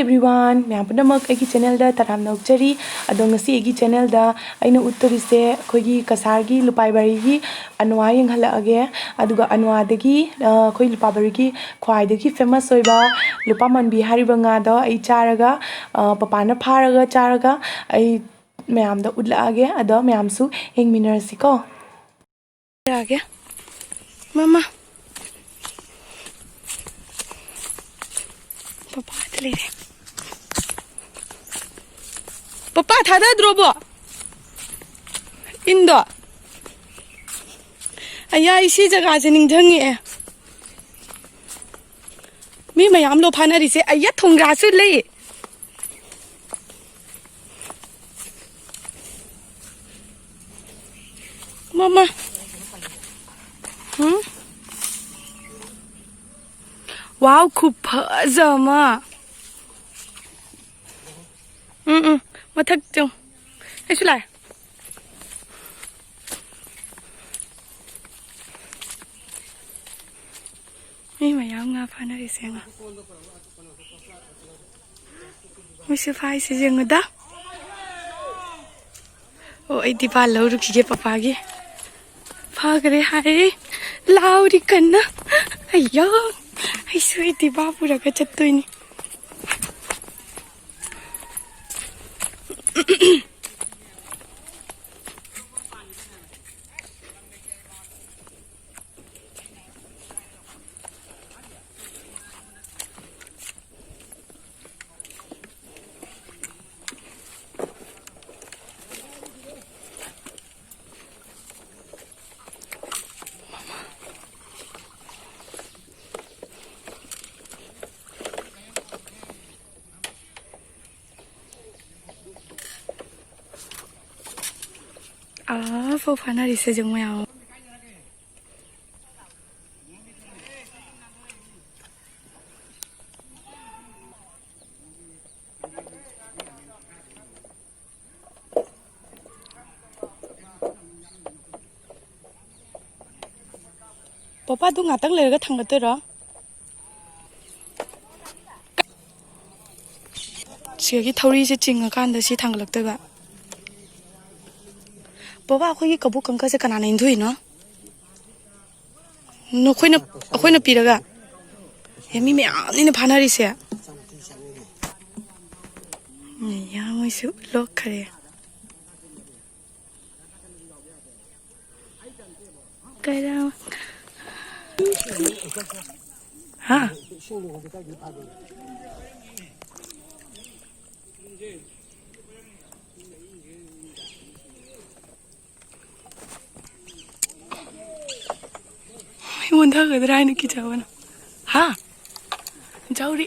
everyone, mayam punamak aigi channel da taram naukchari ado ngasi aigi channel da aina uttorise akhoi Cachar gi lupaibari gi anwa yenghalage aduga anwa dagi akhoi lupaibari gi khwaidagi famous oiba lupamanbi hariba nga da ai charaga papana pharaga charaga ai mayam da utlage ado mayam su hengminarasi ko age mama papa tele papa thada drobo indo aya isi jaga je ningdhangi e mi mayam lo phana ri se aya thonga su le mama wow खूब फजमा मथक चो ऐसे लाए नहीं mayam nga phana ri se nga मुझे phi से जंग दा ओ आई दीपा लो रुकी के पापा के भाग रे हाय लाउरी कन्ना अय्यो आई स्वीटी बाबू रखा चत्तोइनी phô phana ri se jong mayam papa tu ngatang le ga thang ga ro sigi thori se ching kan da si thang lak ta ga papa khoi kabu kangka se kana nain thui no no khoi na piraga yami me ani na phana ri se ya moi su lok khare kaira ha muốn thơ người ta nữa kia cháu nào hả cháu đi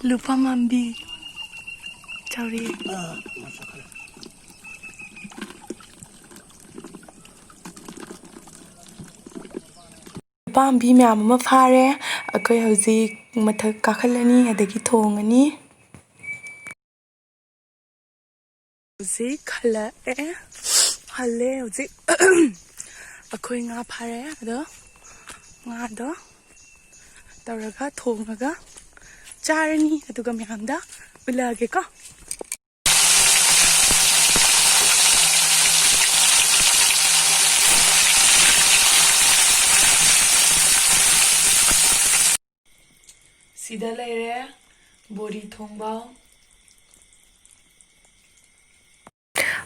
lupa mambi cháu đi pambi mayam ama phare akai hauji mathak kakhalani adagi thongani hauji khala hale hauji akhoi nga phare ado nga do tawraga thongaga charani aduga mayam da ulage ko sida leire bori thongbao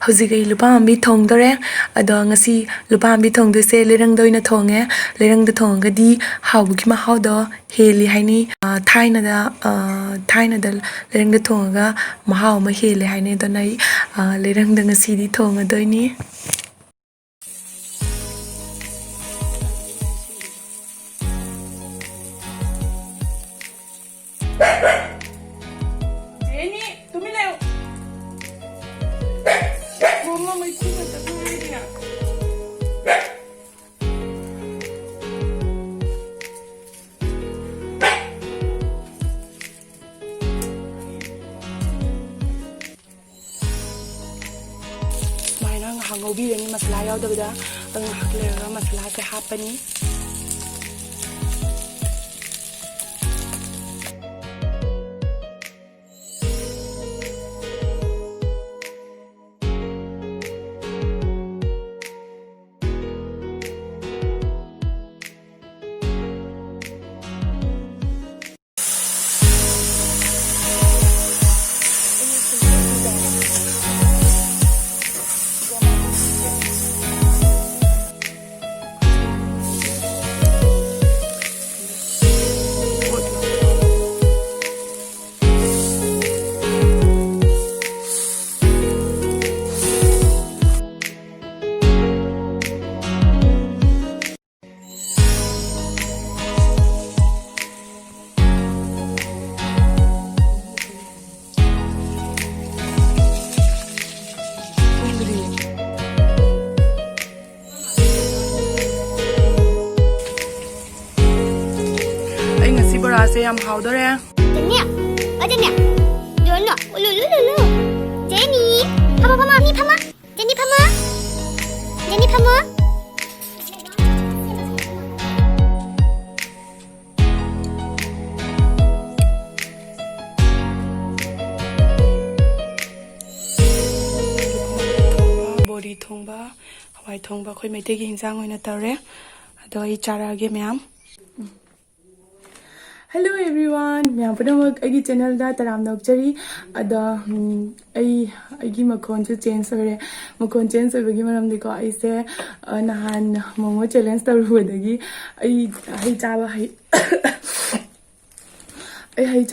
haujigai lupa ambi thongdore ado ngasi lupa ambi thongdose lerang doina thonge lerang da thongadi hawgi ma hawdo heli haini thaina da lerang da thonga mahaw ma heli haini donai lerang da ngasi di thonga doini ngꯧbirani masala yaudabada ngahak lerga masala se hapani. Borase yam hawdore. Jenny, Jenny, Jono, Lulu, Jenny, Pama, ni Pama, Jenny Pama, Jenny Pama. Body thonga, hawai thonga khoi meite gi hinsang oina tawre. Ado ai chara ge myam. Hello everyone, मैं पुनः अगी channel दा तराम नौकचरी अदा अगी मखोन जो change हो रहे मखोन change हो बगी मरम देखो ऐसे नहान मोमो चैलेंज तब हुए दगी आई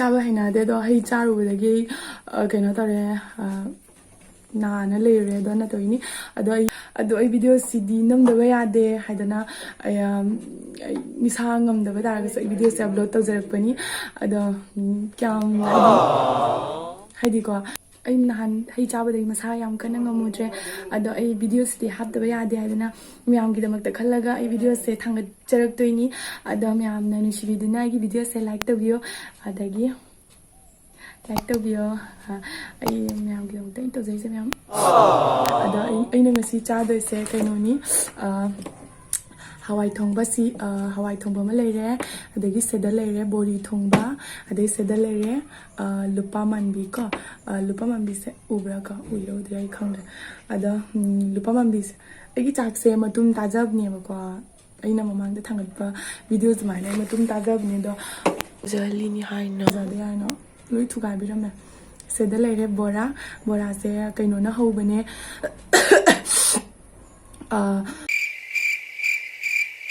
चाबा है ना दे दो आई चार हुए दगी कहना तो रे नाना ले रहे दो ना तो इनी अदो वीडियो सीडी नमदबा यादे हाइदना मिसा ngamdaba taragasa video se upload tawjarapani ado kyam haidi ko ai nahan hai chabadai masa yam kana ngamudre ado ai video se hapdaba yade haidana myam gi damak ta khallaga ai video se thanga jarak toini ado myam na nushibiduna gi video se like tabiyo adagi like tabiyo ai myam gi damak ta tawjai se myam ado ai na ngasi chado se kainoni hawai thongba si hawai thongba ma leire adagi seda leire bori thongba adai seda leire lupa manbi ko lupa manbi se ubra ka uiro dai khangre ada lupa manbi se agi chak se matum tajab ne ba ko aina mamang da thangat ba videos mai ne matum tajab ne do jali ni hai na ja de ai no loi thukai bi ram seda leire bora se kaino na ho bane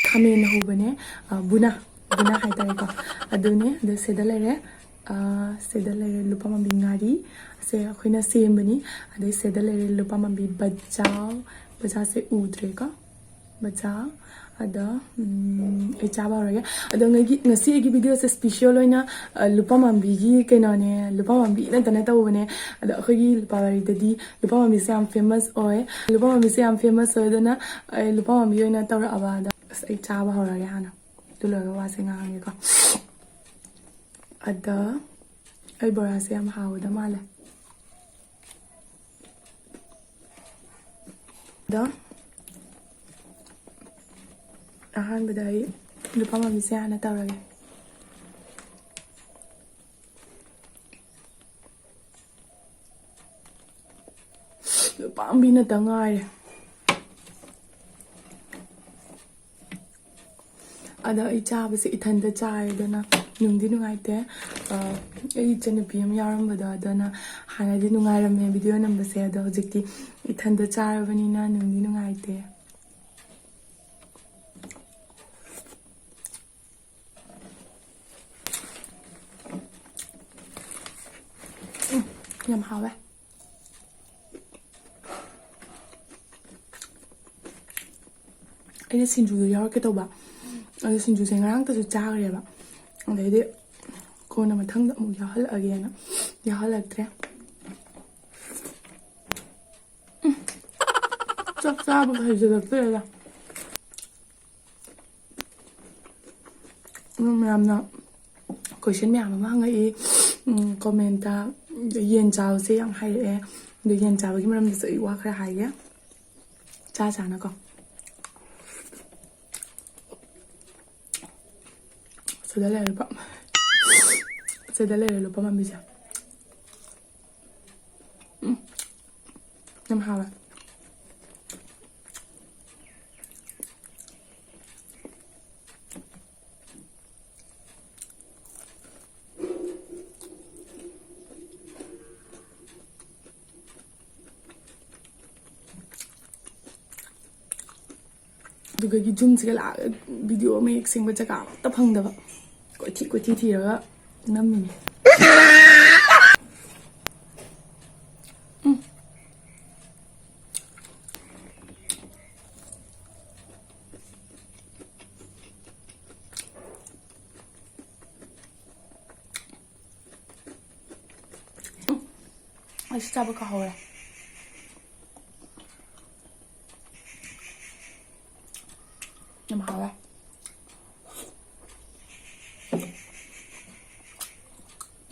Kami na hubane buna hai tare ko adune de sedalere lupa mambi ngari se akhina sembani ade sedalere lupa mambi baja se udre ka baja ada e chaba roya ado ngasi gi video se special oina lupa mambi gi kenone lupa mambi na tana tawone ado akhigi lupa bari dadi lupa mambi se am famous oy lupa mambi se am famous oy dana lupa mambi oina tawra abada ai chaba horage hana dulaga wase ngange ko ada ai borase am hawda male da ahan badai lupa mami se hana tawrage lupa ambi na tangai ada ai chaba se ithanda chai dana nungdi nungaite ai chana pm yaram bada dana hana di nungairam me video number se ada hojikti ithanda charabani na nungdi nungaite yam hawe ai sinju yaw ke to ba अरे सिंजू से ngarang ta su chagre ba dai de ko na mathang da mu yahal again yahal atre chap chap ba je da pe la ma'am ना question ma'am ma ngai comment ta yen chao se yang hai e de yen chao gi maram se wa khra hai ya ꯆꯥꯅꯀꯣ ꯁꯤꯗ ꯂꯩꯔꯦ ꯂꯨꯄꯥ ꯃꯝꯕꯤꯁꯦ ꯌꯥꯝ ꯍꯥꯎꯋꯦ ꯑꯗꯨꯒꯒꯤ ꯖꯨꯝꯁꯤꯒ ꯂꯥꯛꯑꯒ video ꯃꯌꯦꯛ ꯁꯦꯡꯕ ꯖꯒꯥ ꯑꯃꯠꯇ ꯐꯪꯗꯕ ꯀꯣꯏꯊꯤ ꯊꯤꯔꯒ ꯅꯝꯃꯤꯅꯦ ꯑꯩꯁꯨ ꯆꯥꯕ ꯀꯥꯎꯍꯧꯔꯦ ꯌꯥꯝ ꯍꯥꯎꯋꯦ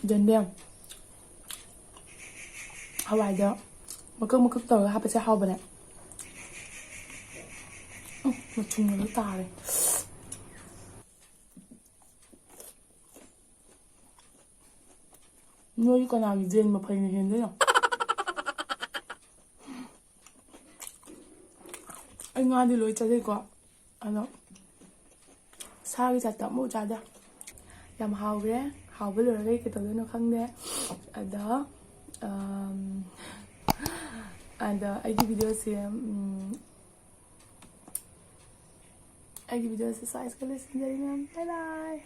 ꯖꯦꯟꯕꯤꯌꯝ ꯍꯋꯥꯏꯗ ꯃꯀꯛ ꯇꯧꯔꯒ ꯍꯥꯞꯄꯁꯦ ꯍꯥꯎꯕꯅꯦ ꯃꯆꯨꯝꯒ ꯇꯥꯔꯦ ꯅꯣꯏ ꯀꯅꯥꯒꯤ ꯖꯦꯟ ꯃꯐꯩꯅ ꯍꯦꯟꯗꯣꯏꯅꯣ ꯑꯩ ꯉꯥꯗꯤ ꯂꯣꯏ ꯆꯥꯖꯩꯀꯣ ꯑꯗꯣ ꯁꯥꯒꯤ ꯖꯥꯠꯇ ꯑꯃꯨꯛ ꯆꯥꯗꯦ ꯌꯥꯝ ꯍꯥꯎꯈ꯭ꯔꯦ ꯍꯥꯎꯕ ꯂꯣꯏꯔꯒ ꯑꯩ ꯀꯩꯗꯧꯗꯣꯏꯅꯣ ꯈꯪꯗꯦ ꯑꯗ ꯑꯩꯒꯤ ꯚꯤꯗꯤꯑꯣꯁꯦ ꯁ꯭ꯋꯥꯏꯁꯤꯗ ꯂꯣꯏꯁꯤꯟꯖꯔꯤ ꯃꯌꯥꯝ ꯕꯥꯏ ꯕꯥꯏ